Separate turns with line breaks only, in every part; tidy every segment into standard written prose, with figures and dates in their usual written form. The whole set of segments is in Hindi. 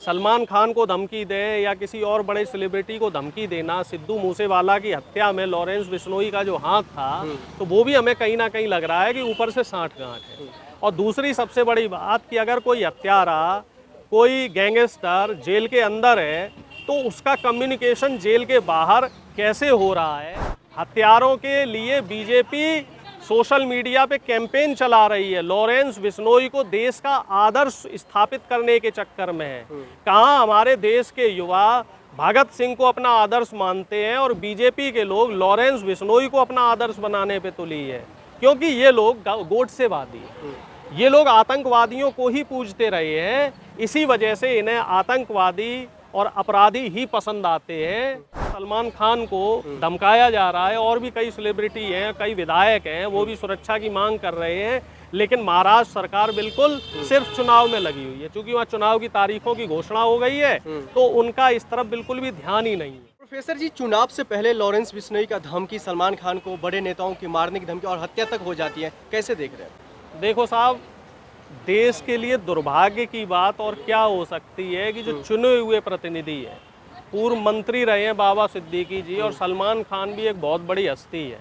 सलमान खान को धमकी दे या किसी और बड़े सेलिब्रिटी को धमकी देना, सिद्धू मूसेवाला की हत्या में लॉरेंस बिश्नोई का जो हाथ था, तो वो भी हमें कहीं ना कहीं लग रहा है कि ऊपर से सांठगांठ है। और दूसरी सबसे बड़ी बात कि अगर कोई हत्यारा, कोई गैंगस्टर जेल के अंदर है तो उसका कम्युनिकेशन जेल के बाहर कैसे हो रहा है। हत्यारों के लिए बीजेपी सोशल मीडिया पे कैंपेन चला रही है, लॉरेंस बिश्नोई को देश का आदर्श स्थापित करने के चक्कर में है। कहाँ हमारे देश के युवा भगत सिंह को अपना आदर्श मानते हैं और बीजेपी के लोग लॉरेंस बिश्नोई को अपना आदर्श बनाने पे तुली है, क्योंकि ये लोग गोडसेवादी हैं। ये लोग आतंकवादियों को ही पूजते रहे हैं, इसी वजह से इन्हें आतंकवादी और अपराधी ही पसंद आते हैं। सलमान खान को धमकाया जा रहा है, और भी कई सेलिब्रिटी हैं, कई विधायक हैं, वो भी सुरक्षा की मांग कर रहे हैं, लेकिन महाराष्ट्र सरकार बिल्कुल सिर्फ चुनाव में लगी हुई है। क्योंकि वहाँ चुनाव की तारीखों की घोषणा हो गई है, तो उनका इस तरफ बिल्कुल भी ध्यान ही नहीं है।
प्रोफेसर जी, चुनाव से पहले लॉरेंस बिश्नोई का धमकी, सलमान खान को बड़े नेताओं की मारने की धमकी और हत्या तक हो जाती है, कैसे देख रहे हैं?
देखो साहब, देश के लिए दुर्भाग्य की बात और क्या हो सकती है कि जो चुने हुए प्रतिनिधि है, पूर्व मंत्री रहे हैं बाबा सिद्दीकी जी, और सलमान खान भी एक बहुत बड़ी हस्ती है।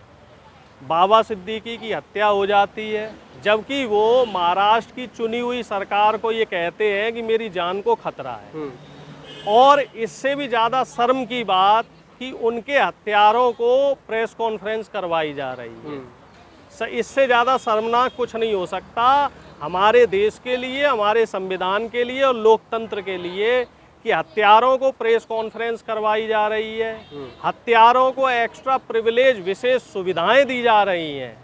बाबा सिद्दीकी की हत्या हो जाती है, जबकि वो महाराष्ट्र की चुनी हुई सरकार को ये कहते हैं कि मेरी जान को खतरा है। और इससे भी ज़्यादा शर्म की बात कि उनके हत्यारों को प्रेस कॉन्फ्रेंस करवाई जा रही है। इससे ज़्यादा शर्मनाक कुछ नहीं हो सकता हमारे देश के लिए, हमारे संविधान के लिए और लोकतंत्र के लिए कि हत्यारों को प्रेस कॉन्फ्रेंस करवाई जा रही है, हत्यारों को एक्स्ट्रा प्रिविलेज, विशेष सुविधाएं दी जा रही हैं।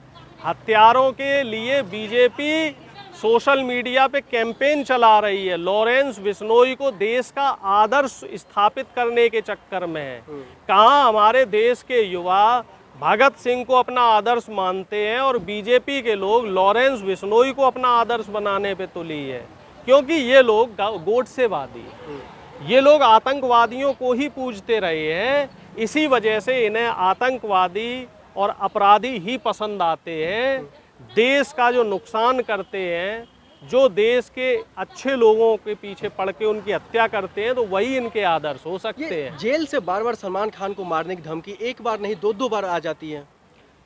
हत्यारों के लिए बीजेपी सोशल मीडिया पे कैंपेन चला रही है, लॉरेंस बिश्नोई को देश का आदर्श स्थापित करने के चक्कर में है। कहाँ हमारे देश के युवा भगत सिंह को अपना आदर्श मानते हैं और बीजेपी के लोग लॉरेंस बिश्नोई को अपना आदर्श बनाने पे तुली है, क्योंकि ये लोग गोडसेवादी हैं। ये लोग आतंकवादियों को ही पूजते रहे हैं, इसी वजह से इन्हें आतंकवादी और अपराधी ही पसंद आते हैं। देश का जो नुकसान करते हैं, जो देश के अच्छे लोगों के पीछे पड़ के उनकी हत्या करते हैं, तो वही इनके आदर्श हो सकते हैं।
जेल से बार बार सलमान खान को मारने की धमकी एक बार नहीं दो बार आ जाती है।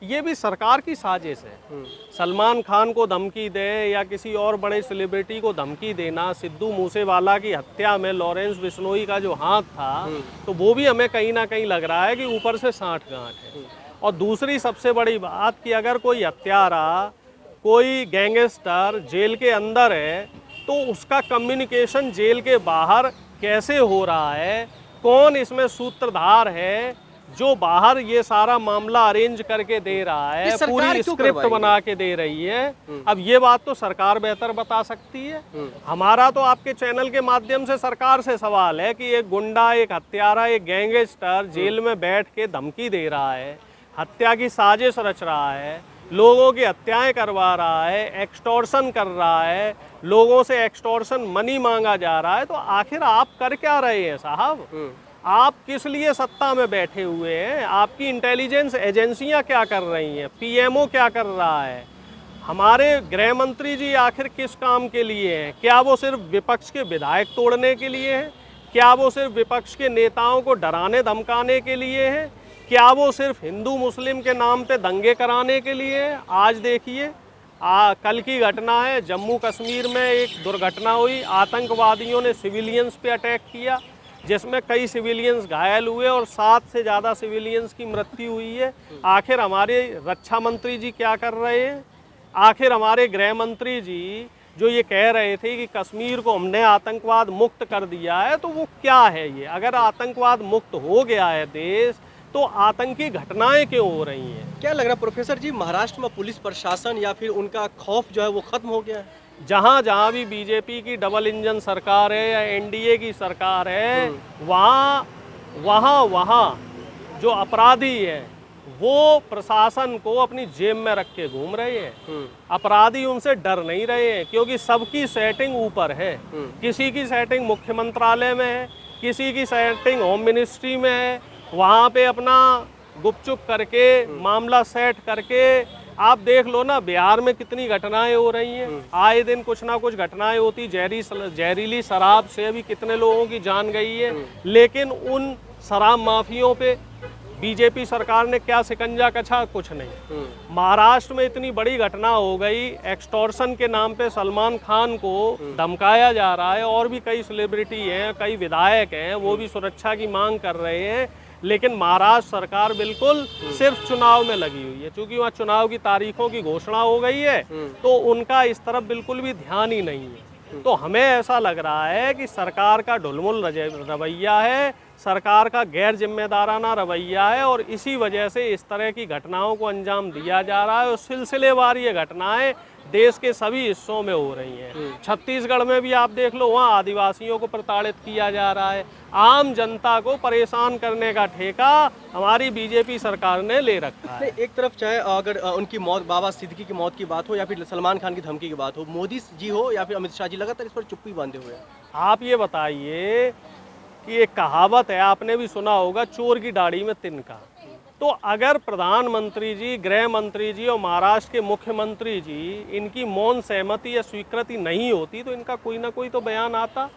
ये भी सरकार की साजिश है। सलमान खान को धमकी दे या किसी और बड़े सेलिब्रिटी को धमकी देना, सिद्धू मूसेवाला की हत्या में लॉरेंस बिश्नोई का जो हाथ था, तो वो भी हमें कहीं ना कहीं लग रहा है कि ऊपर से सांठगांठ है। और दूसरी सबसे बड़ी बात कि अगर कोई हत्यारा, कोई गैंगस्टर जेल के अंदर है, तो उसका कम्युनिकेशन जेल के बाहर कैसे हो रहा है, कौन इसमें सूत्रधार है जो बाहर ये सारा मामला अरेंज करके दे रहा है, पूरी स्क्रिप्ट बना के दे रही है। अब ये बात तो सरकार बेहतर बता सकती है। हमारा तो आपके चैनल के माध्यम से सरकार से सवाल है कि एक गुंडा, एक हत्यारा, एक गैंगस्टर जेल में बैठ के धमकी दे रहा है, हत्या की साजिश रच रहा है, लोगों की हत्याएं करवा रहा है, एक्सटॉर्शन कर रहा है, लोगों से एक्सटॉर्शन मनी मांगा जा रहा है, तो आखिर आप कर क्या रहे हैं साहब? आप किस लिए सत्ता में बैठे हुए हैं? आपकी इंटेलिजेंस एजेंसियां क्या कर रही हैं? पीएमओ क्या कर रहा है? हमारे गृह मंत्री जी आखिर किस काम के लिए हैं? क्या वो सिर्फ विपक्ष के विधायक तोड़ने के लिए हैं? क्या वो सिर्फ विपक्ष के नेताओं को डराने धमकाने के लिए हैं? क्या वो सिर्फ हिंदू मुस्लिम के नाम पे दंगे कराने के लिए है? आज देखिए, कल की घटना है, जम्मू कश्मीर में एक दुर्घटना हुई, आतंकवादियों ने सिविलियंस पे अटैक किया, जिसमें कई सिविलियंस घायल हुए और 7 से ज़्यादा सिविलियंस की मृत्यु हुई है। आखिर हमारे रक्षा मंत्री जी क्या कर रहे हैं? आखिर हमारे गृह मंत्री जी जो ये कह रहे थे कि कश्मीर को हमने आतंकवाद मुक्त कर दिया है, तो वो क्या है ये? अगर आतंकवाद मुक्त हो गया है देश, तो आतंकी घटनाएं क्यों हो रही हैं?
क्या लग रहा है प्रोफेसर जी, महाराष्ट्र में पुलिस प्रशासन या फिर उनका खौफ जो है वो खत्म हो गया है?
जहाँ जहाँ भी बीजेपी की डबल इंजन सरकार है या एनडीए की सरकार है, वहाँ जो अपराधी है वो प्रशासन को अपनी जेब में रख के घूम रहे हैं। अपराधी उनसे डर नहीं रहे हैं, क्योंकि सबकी सेटिंग ऊपर है। किसी की सेटिंग मुख्य मंत्रालय में है, किसी की सेटिंग होम मिनिस्ट्री में है, वहाँ पे अपना गुपचुप करके मामला सेट करके आप देख लो ना बिहार में कितनी घटनाएं हो रही हैं, आए दिन कुछ ना कुछ घटनाएं होती। जहरीली शराब से अभी कितने लोगों की जान गई है, लेकिन उन शराब माफियों पे बीजेपी सरकार ने क्या शिकंजा कसा? कुछ नहीं। महाराष्ट्र में इतनी बड़ी घटना हो गई, एक्सटॉर्शन के नाम पे सलमान खान को धमकाया जा रहा है, और भी कई सेलिब्रिटी हैं, कई विधायक हैं, वो भी सुरक्षा की मांग कर रहे हैं, लेकिन महाराष्ट्र सरकार बिल्कुल सिर्फ चुनाव में लगी हुई है। क्योंकि वहाँ चुनाव की तारीखों की घोषणा हो गई है, तो उनका इस तरफ बिल्कुल भी ध्यान ही नहीं है। तो हमें ऐसा लग रहा है कि सरकार का ढुलमुल रवैया है, सरकार का गैर जिम्मेदाराना रवैया है, और इसी वजह से इस तरह की घटनाओं को अंजाम दिया जा रहा है। और सिलसिलेवार ये घटनाएं देश के सभी हिस्सों में हो रही हैं। छत्तीसगढ़ में भी आप देख लो, वहाँ आदिवासियों को प्रताड़ित किया जा रहा है। आम जनता को परेशान करने का ठेका हमारी बीजेपी सरकार ने ले रखा है।
एक तरफ चाहे अगर उनकी मौत, बाबा सिद्दीकी की मौत की बात हो, या फिर सलमान खान की धमकी की बात हो, मोदी जी हो या फिर अमित शाह जी लगातार इस पर चुप्पी बांधे हुए हैं।
आप ये बताइए कि एक कहावत है, आपने भी सुना होगा, चोर की दाढ़ी में तिनका। तो अगर प्रधानमंत्री जी, गृह मंत्री जी और महाराष्ट्र के मुख्यमंत्री जी इनकी मौन सहमति या स्वीकृति नहीं होती, तो इनका कोई ना कोई तो बयान आता।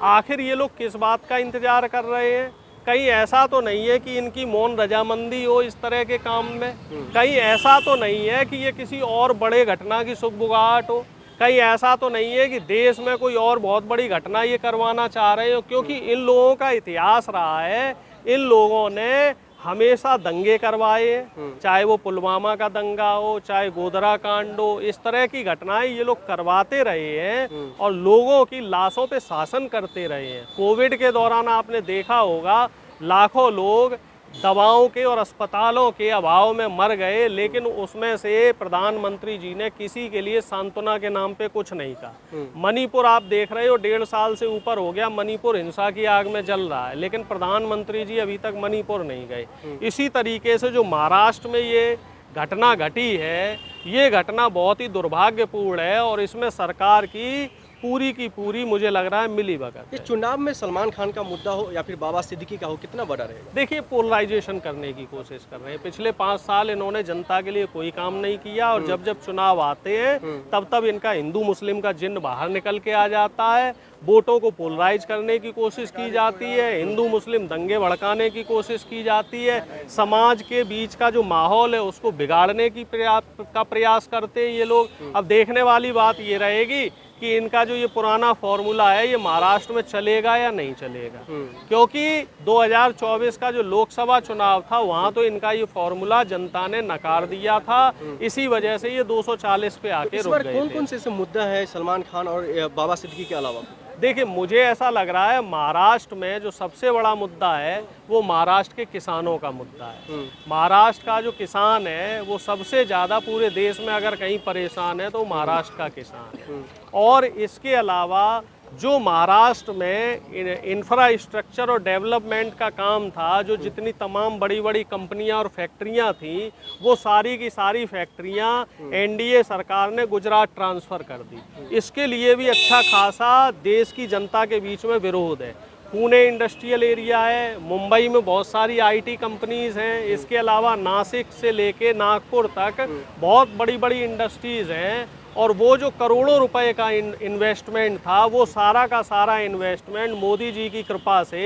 आखिर ये लोग किस बात का इंतजार कर रहे हैं? कहीं ऐसा तो नहीं है कि इनकी मौन रजामंदी हो इस तरह के काम में? कहीं ऐसा तो नहीं है कि ये किसी और बड़े घटना की सुगबुगाहट हो? कहीं ऐसा तो नहीं है कि देश में कोई और बहुत बड़ी घटना ये करवाना चाह रहे हो? क्योंकि इन लोगों का इतिहास रहा है, इन लोगों ने हमेशा दंगे करवाए, चाहे वो पुलवामा का दंगा हो, चाहे गोधरा कांड हो, इस तरह की घटनाएं ये लोग करवाते रहे हैं और लोगों की लाशों पे शासन करते रहे हैं। कोविड के दौरान आपने देखा होगा, लाखों लोग दवाओं के और अस्पतालों के अभाव में मर गए, लेकिन उसमें से प्रधानमंत्री जी ने किसी के लिए सांत्वना के नाम पे कुछ नहीं कहा। मणिपुर आप देख रहे हो, 1.5 साल से ऊपर हो गया, मणिपुर हिंसा की आग में जल रहा है, लेकिन प्रधानमंत्री जी अभी तक मणिपुर नहीं गए। इसी तरीके से जो महाराष्ट्र में ये घटना घटी है, ये घटना बहुत ही दुर्भाग्यपूर्ण है, और इसमें सरकार की पूरी मुझे लग रहा है मिलीभगत है।
इस चुनाव में सलमान खान का मुद्दा हो या फिर बाबा सिद्दीकी का हो, कितना बड़ा रहेगा?
देखिए, पोलराइजेशन करने की कोशिश कर रहे हैं। पिछले 5 साल इन्होंने जनता के लिए कोई काम नहीं किया, और जब जब चुनाव आते हैं तब इनका हिंदू मुस्लिम का जिन्न बाहर निकल के आ जाता है। वोटों को पोलराइज करने की कोशिश की जाती है, हिंदू मुस्लिम दंगे भड़काने की कोशिश की जाती है, समाज के बीच का जो माहौल है उसको बिगाड़ने की प्रयास करते हैं ये लोग। अब देखने वाली बात ये रहेगी कि इनका जो ये पुराना फॉर्मूला है, ये महाराष्ट्र में चलेगा या नहीं चलेगा। क्योंकि 2024 का जो लोकसभा चुनाव था, वहां तो इनका ये फॉर्मूला जनता ने नकार दिया था, इसी वजह से ये 240 पे आके रुक गए थे।
कौन कौन से ऐसे मुद्दा है सलमान खान और बाबा सिद्दीकी के अलावा?
देखिए, मुझे ऐसा लग रहा है महाराष्ट्र में जो सबसे बड़ा मुद्दा है वो महाराष्ट्र के किसानों का मुद्दा है। महाराष्ट्र का जो किसान है वो सबसे ज़्यादा पूरे देश में अगर कहीं परेशान है तो महाराष्ट्र का किसान है। और इसके अलावा जो महाराष्ट्र में इंफ्रास्ट्रक्चर और डेवलपमेंट का काम था, जो जितनी तमाम बड़ी बड़ी कंपनियां और फैक्ट्रियां थी, वो सारी की सारी फैक्ट्रियां एनडीए सरकार ने गुजरात ट्रांसफ़र कर दी। इसके लिए भी अच्छा खासा देश की जनता के बीच में विरोध है। पुणे इंडस्ट्रियल एरिया है, मुंबई में बहुत सारी आईटी कंपनीज़ हैं, इसके अलावा नासिक से लेके नागपुर तक बहुत बड़ी बड़ी इंडस्ट्रीज़ हैं, और वो जो करोड़ों रुपए का इन्वेस्टमेंट था, वो सारा का सारा इन्वेस्टमेंट मोदी जी की कृपा से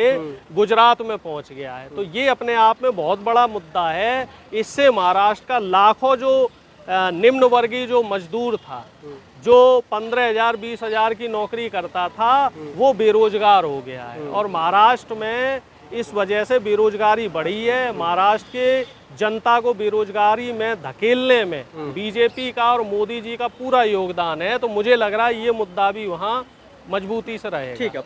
गुजरात में पहुंच गया है। तो ये अपने आप में बहुत बड़ा मुद्दा है। इससे महाराष्ट्र का लाखों जो निम्न वर्गीय जो मजदूर था, जो 15,000 20,000 की नौकरी करता था, वो बेरोजगार हो गया है। और महाराष्ट्र में इस वजह से बेरोजगारी बढ़ी है। महाराष्ट्र के जनता को बेरोजगारी में धकेलने में बीजेपी का और मोदी जी का पूरा योगदान है। तो मुझे लग रहा है ये मुद्दा भी वहाँ मजबूती से रहेगा।
ठीक है।